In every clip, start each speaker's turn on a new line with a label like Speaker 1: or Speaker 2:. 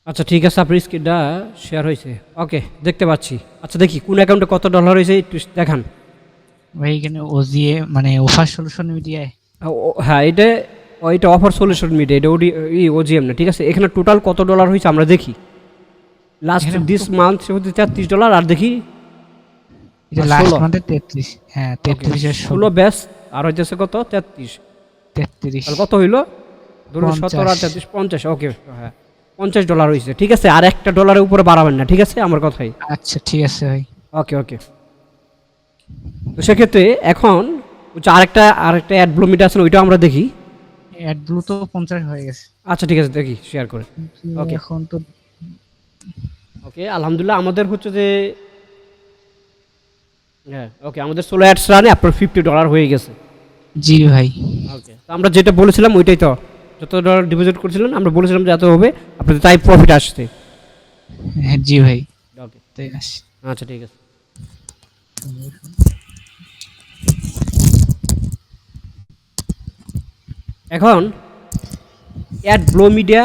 Speaker 1: আচ্ছা ঠিক আছে, আপনার স্ক্রিনটা শেয়ার হয়েছে। ওকে, দেখতে পাচ্ছি। আচ্ছা দেখি কোন অ্যাকাউন্টে কত ডলার হয়েছে একটু দেখান।
Speaker 2: ভাই এখানে ওজিএ মানে অফার সলিউশন মিডিয়ায়।
Speaker 1: হ্যাঁ, এটা অফার সলিউশন মিডিয়া, এটা ওজিএম না, ঠিক আছে। এখানে টোটাল কত ডলার হয়েছে আমরা দেখি। লাস্ট
Speaker 2: এখানে
Speaker 1: দিস মান্থ হচ্ছে $33, আর দেখি
Speaker 2: এটা
Speaker 1: আর
Speaker 2: লাস্ট
Speaker 1: 16।
Speaker 2: মান্থে 33। হ্যাঁ,
Speaker 1: ওকে,
Speaker 2: 33 আর
Speaker 1: 16 ব্যাস, আর হইতেছে কত 33।
Speaker 2: 33
Speaker 1: তাহলে কত হইলো? ধরুন 17 আর 33 50। ওকে, হ্যাঁ $50 হয়েছে, ঠিক আছে। আর একটা ডলারের উপরে বাড়াবেন না, ঠিক আছে আমার কথাই।
Speaker 2: আচ্ছা ঠিক আছে ভাই।
Speaker 1: ওকে ওকে। তো সেক্ষেত্রে এখন হচ্ছে আরেকটা অ্যাড ব্লুমিটার আছে, ওইটাও আমরা দেখি।
Speaker 2: অ্যাড ব্লু তো 50 হয়ে গেছে।
Speaker 1: আচ্ছা ঠিক আছে, দেখি শেয়ার করে। ওকে
Speaker 2: এখন তো
Speaker 1: ওকে, আলহামদুলিল্লাহ আমাদের হচ্ছে যে, হ্যাঁ ওকে, আমাদের 16 অ্যাডস রানে আপনার $50 হয়ে গেছে।
Speaker 2: জি ভাই।
Speaker 1: ওকে, তো আমরা যেটা বলেছিলাম ওইটাই তো, যত ডলার ডিপোজিট করেছিলেন আমরা বলেছিলাম যে এত হবে, আপনাদের তাই প্রফিট আসছে।
Speaker 2: হ্যাঁ জি ভাই।
Speaker 1: ওকে,
Speaker 2: তাই আসে।
Speaker 1: আচ্ছা ঠিক আছে। এখন অ্যাড ব্লো মিডিয়া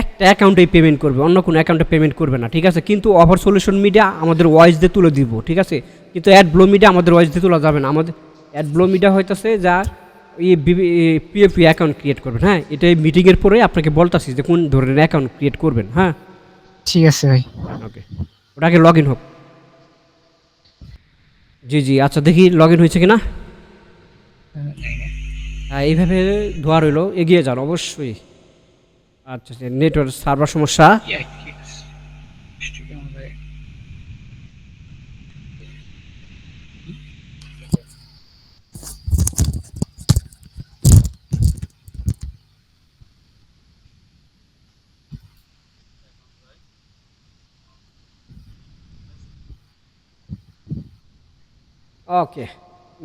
Speaker 1: একটা অ্যাকাউন্টেই পেমেন্ট করবে, অন্য কোনো অ্যাকাউন্টে পেমেন্ট করবে না, ঠিক আছে। কিন্তু অফার সলিউশন মিডিয়া আমাদের ভয়েস দিয়ে তুলে দিব, ঠিক আছে। কিন্তু অ্যাড ব্লো মিডিয়া আমাদের ভয়েস দিয়ে তোলা যাবে না। আমাদের অ্যাড ব্লো মিডিয়া হইতেছে যা পিএফপি অ্যাকাউন্ট ক্রিয়েট করবেন। হ্যাঁ, এটা এই মিটিংয়ের পরে আপনাকে বলতাছি যে কোন ধরনের অ্যাকাউন্ট ক্রিয়েট করবেন। হ্যাঁ
Speaker 2: ঠিক আছে ভাই।
Speaker 1: ওকে, ওটাকে লগ ইন হোক। জি জি, আচ্ছা দেখি লগ ইন হয়েছে কিনা। হ্যাঁ, এইভাবে ধোয়া রইলো, এগিয়ে যান অবশ্যই। আচ্ছা, নেটওয়ার্ক সার্ভার সমস্যা। ওকে,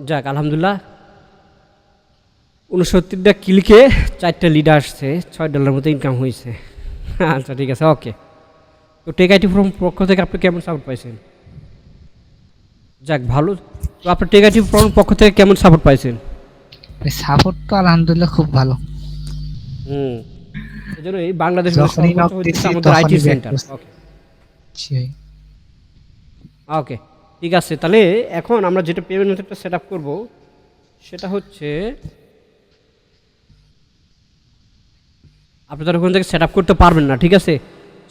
Speaker 1: যাক আলহামদুলিল্লাহ 69টা ক্লিকে 4টা লিড আসছে, $6 মতো ইনকাম হয়েছে। আচ্ছা ঠিক আছে, ওকে। তো টেক আইটি ফ্রম পক্ষ থেকে আপনি কেমন সাপোর্ট পাইছেন? যাক ভালো। তো আপনার টেক আইটি ফ্রম পক্ষ থেকে কেমন সাপোর্ট পাইছেন?
Speaker 2: সাপোর্ট তো আলহামদুলিল্লাহ খুব ভালো।
Speaker 1: হুম, এই জন্য এই বাংলাদেশ
Speaker 2: যখনই
Speaker 1: সর্বোচ্চ
Speaker 2: নক
Speaker 1: হচ্ছে
Speaker 2: দিছি
Speaker 1: আমাদের আইটি
Speaker 2: তখনই ব্যাক
Speaker 1: সেন্টার।
Speaker 2: করছে।
Speaker 1: ওকে
Speaker 2: জি ভাই।
Speaker 1: ওকে, ঠিক আছে। তাহলে এখন আমরা যেটা পেমেন্ট মেথডটা সেট আপ করবো সেটা হচ্ছে, আপনি তো ওখান থেকে সেট আপ করতে পারবেন না, ঠিক আছে।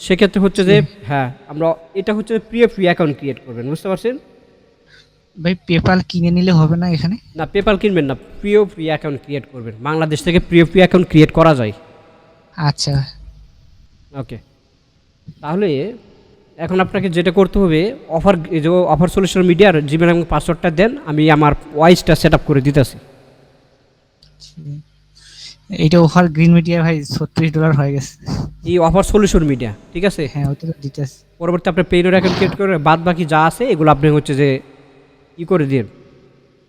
Speaker 1: সেক্ষেত্রে হচ্ছে যে, হ্যাঁ আমরা এটা হচ্ছে প্রিয় ফ্রি অ্যাকাউন্ট ক্রিয়েট করবেন, বুঝতে পারছেন?
Speaker 2: ভাই পেপাল কিনে নিলে হবে না এখানে?
Speaker 1: না, পেপাল কিনবেন না, প্রিয় ফ্রি অ্যাকাউন্ট ক্রিয়েট করবেন। বাংলাদেশ থেকে প্রিয় ফ্রি অ্যাকাউন্ট ক্রিয়েট করা যায়।
Speaker 2: আচ্ছা।
Speaker 1: ওকে, তাহলে এখন আপনাকে যেটা করতে হবে, অফার সলিউশন মিডিয়ার জিমেল এবং পাসওয়ার্ডটা দেন, আমি আমার ওয়াইসটা সেট আপ করে দিতেছি।
Speaker 2: এইটা অফার গ্রিন মিডিয়া ভাই $36 হয়ে গেছে।
Speaker 1: এই অফার সলিউশন মিডিয়া, ঠিক আছে।
Speaker 2: হ্যাঁ ওইটা তো দিতেছে।
Speaker 1: পরবর্তী আপনার পেইডের অ্যাকাউন্ট ক্রিয়েট করে বাদ বাকি যা আছে এগুলো আপনি হচ্ছে যে ই করে দিন,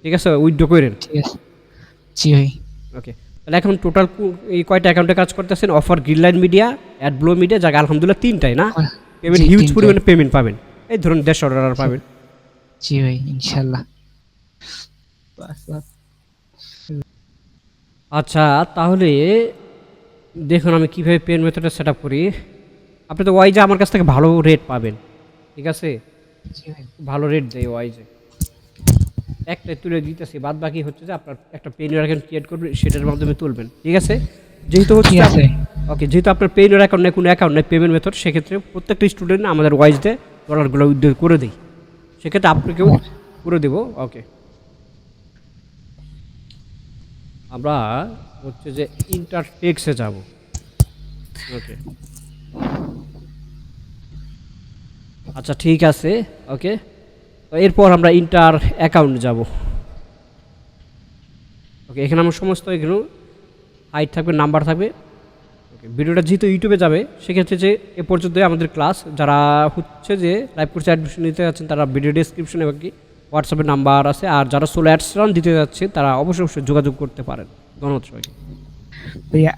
Speaker 1: ঠিক আছে, উইথড্র করেন।
Speaker 2: ঠিক আছে। জি ভাই।
Speaker 1: ওকে, তাহলে এখন টোটাল এই কয়টা অ্যাকাউন্টে কাজ করতেছেন? Offer Greenline Media, Ad Blow Media, যাকে আলহামদুলিল্লাহ 3টাই না পেমেন্ট,
Speaker 2: জি,
Speaker 1: হিউজ
Speaker 2: 3টাই।
Speaker 1: পরিমাণে পেমেন্ট পাবেন। এই ধরুন $150 পাবেন।
Speaker 2: জি ভাই ইনশাল্লাহ।
Speaker 1: আচ্ছা, তাহলে দেখুন আমি কীভাবে পেমেন্ট মেথডটা সেট আপ করি। আপনি তো ওয়াইজে আমার কাছ থেকে ভালো রেট পাবেন, ঠিক আছে।
Speaker 2: জি ভাই।
Speaker 1: ভালো রেট দেয় ওয়াইজে, একটা তুলে দিতেছি, বাদ বাকি হচ্ছে যে আপনার একটা পেইন অ্যাকাউন্ট ক্রিয়েট করবেন, সেটার মাধ্যমে তুলবেন, ঠিক আছে। যেহেতু হচ্ছে
Speaker 2: ঠিক আছে।
Speaker 1: ওকে, যেহেতু আপনার পেইন অ্যাকাউন্ট নেই, কোনো অ্যাকাউন্ট নেই পেমেন্ট মেথড, সেক্ষেত্রে প্রত্যেকটা স্টুডেন্ট আমাদের ওয়াইজ দিয়ে ডলারগুলো উইথড্র করে দিই, সেক্ষেত্রে আপনাকেও করে দেবো। ওকে, আমরা হচ্ছে যে ইন্টারটেক্সে যাব। ওকে আচ্ছা ঠিক আছে। ওকে, তো এরপর আমরা ইন্টার অ্যাকাউন্ট যাব। ওকে, এখানে আমার সমস্ত এগুলো হাইট থাকবে, নাম্বার থাকবে। ওকে, ভিডিওটা যেহেতু ইউটিউবে যাবে সেক্ষেত্রে যে এ পর্যন্ত আমাদের ক্লাস, যারা হচ্ছে যে লাইভ কোর্সে অ্যাডমিশন নিতে যাচ্ছেন তারা ভিডিও ডিসক্রিপশনে এবং কি হোয়াটসঅ্যাপের নাম্বার আছে, আর যারা সোলো অ্যাডস রান দিতে যাচ্ছে তারা অবশ্যই অবশ্যই যোগাযোগ করতে পারেন। ধন্যবাদ সবাইকে।
Speaker 2: ভাইয়া